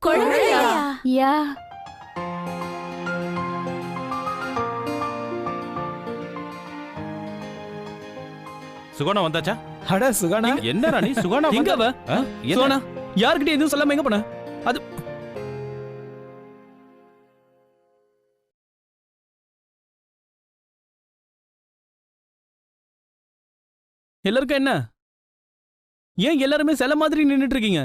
குழந்தையா? யா. சுகானா வந்தாச்சா? அட சுகானா, என்ன ராணி சுகானா எங்க அவ? சுகானா யார்கிட்ட எதுவும் சொல்லாம எங்க போன? அது எல்லாருக்கும் என்ன? ஏன் எல்லாருமே சில மாதிரி நின்னுட்டு இருக்கீங்க?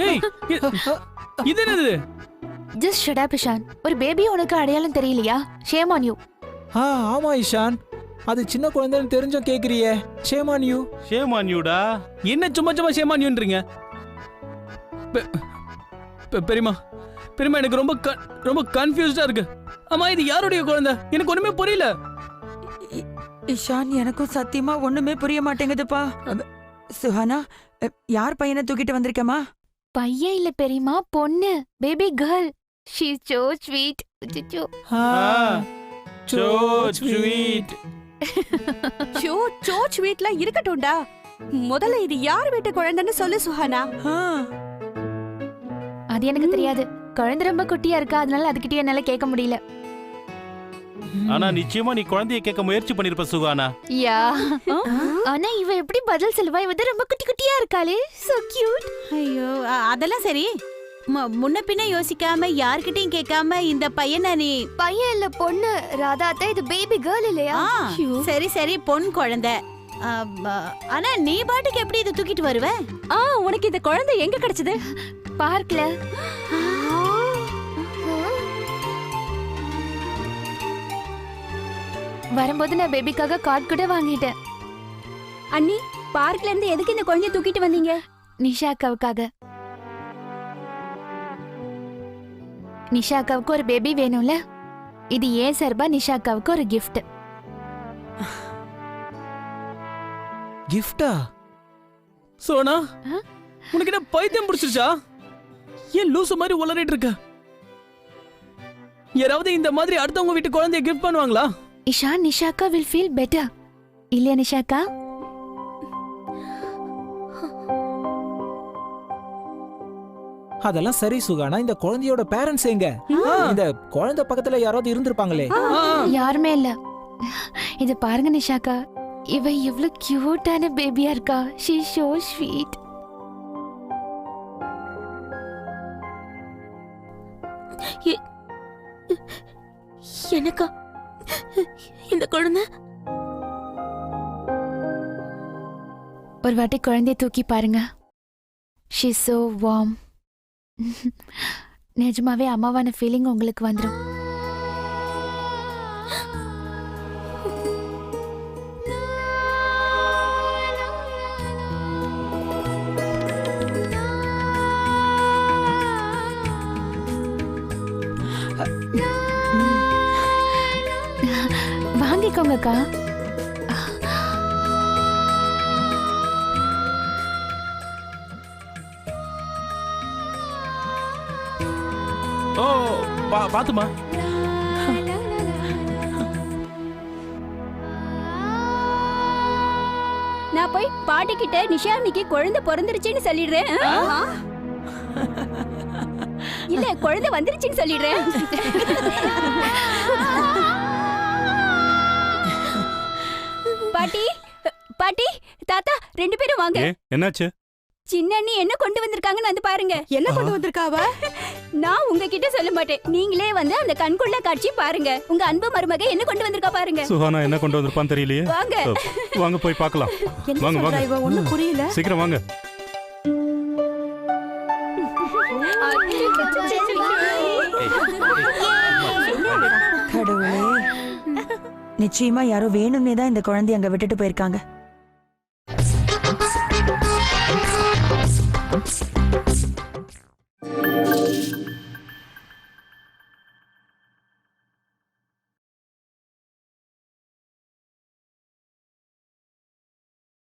ஏய், இது என்னது? Just shut up Ishan. ஒரு பேபி உனக்கு அடையாளம் தெரியலையா? Shame on you. ஆமா இஷான், அது சின்ன குழந்தைன்னு தெரிஞ்சும் கேக்குறியே. Shame on you. Shame on யூடா. என்ன சும்மா சும்மா ஷேம் ஆன் யூன்றீங்க? பெரியமா பெரியமா, எனக்கு ரொம்ப கன்ஃபியூஸ்டா இருக்கு. அம்மா, இது யாருடைய குழந்தை? எனக்கு ஒண்ணுமே புரியல. இஷான், எனக்கும் சத்தியமா ஒண்ணுமே புரிய மாட்டேங்குதுப்பா. சுஹானா, யார் பையனை தூக்கிட்டு வந்திருக்கமா? பையன் இல்ல பெரியமா, பொண்ணு. Baby girl. She is so sweet. So sweet. So ஸ்வீட்ல இருக்கட்டும்டா. முதல்ல இது யார் வீட்டு குழந்தைன்னு சொல்லு சுஹானா. அது எனக்கு தெரியாது. குழந்தை ரொம்ப குட்டியா இருக்கா, அதனால அதுகிட்டயே என்னால கேட்க முடியல. ஆனா நிச்சயமா நீ குழந்தைய கேட்க முயற்சி பண்ணிருப்ப சுகானா. யா. ஆனா இவ எப்படி பதில் சொல்லுவா? இவ தான் ரொம்ப குட்டி குட்டியா இருக்காளே. So cute. ஐயோ, அதெல்லாம் சரி. முன்ன பின்ன யோசிக்காம யார்கிட்டயும் கேட்காம இந்த பையனை நீ... பையன் இல்ல பொண்ணு. ராதா அத்தை, இது பேபி கேர்ள் இல்லையா? சரி சரி, பொன் குழந்தை. ஆனா நீ பாட்டுக்கு எப்படி இதை தூக்கிட்டு வருவ? உனக்கு இந்த குழந்தை எங்க கிடைச்சது? பார்க்ல. வரும்போது நான் பேபிக்காக கார்டு கூட வாங்கிட்டேன். அண்ணி, பார்க்ல இருந்து எதுக்கு இந்த குழந்தைய தூக்கிட்டு வந்தீங்க? நிஷா அக்காவுக்காக. நிஷா அக்காவுக்கு ஒரு பேபி வேணும்ல, இது ஏன் சார்பா நிஷா அக்காவுக்கு ஒரு கிஃப்ட். கிஃப்டா? சோனா, உனக்கு என்ன பைத்தியம் பிடிச்சிருச்சா? ஏன் லூசு மாதிரி உளறிட்டு இருக்க? யாராவது இந்த மாதிரி அடுத்தவங்க வீட்டு குழந்தைய கிஃப்ட் பண்ணுவாங்களா? இஷா, நிஷா அக்கா will feel better. இல்லையா நிஷா அக்கா? அதெல்லாம் சரி சுகானா, இந்த குழந்தையோட பேரண்ட்ஸ் எங்க? இந்த குழந்தை பக்கத்துல யாராவது இருந்திருப்பாங்களே. யாருமே இல்ல. இது பாருங்க நிஷா அக்கா, இவ எவ்வளவு கியூட்டான பேபியா இருக்கா. she is so sweet. எனக்கா இந்த குழந்தை? ஒரு வாட்டி குழந்தைய தூக்கி பாருங்க. she is so warm. நிஜமாவே அம்மாவான ஃபீலிங் உங்களுக்கு வந்துரும். வாங்கிக்கோங்க அக்கா. ஓ, பாத்துமா. நான் போய் பாட்டி கிட்ட நிஷா அன்னைக்கு குழந்தை பிறந்துருச்சுன்னு சொல்லிடுறேன். இல்ல, குழந்தை வந்துருச்சுன்னு சொல்லிடுறேன். பாட்டி, பாட்டி, தாத்தா, ரெண்டு பேரும் வாங்க. என்னாச்சு? சின்ன அண்ணி என்ன கொண்டு வந்திருக்காங்கன்னு வந்து பாருங்க. என்ன கொண்டு வந்திருக்காவ? நான் உங்ககிட்ட சொல்ல மாட்டேன், நீங்களே வந்து அந்த கண்கொள்ளா காட்சி பாருங்க. உங்க அன்பு மருமக என்ன கொண்டு வந்திருக்கா பாருங்க. சுகானா என்ன கொண்டு வந்திருப்பான்னு தெரியலையே. வாங்க வாங்க போய் பார்க்கலாம். வாங்க வாங்க, ஒண்ணும் புரியல. சீக்கிரம் வாங்க. கடவுளே, நிச்சயமா யாரோ வேணும்னே தான் இந்த குழந்தைய அங்க விட்டுட்டு போயிருக்காங்க.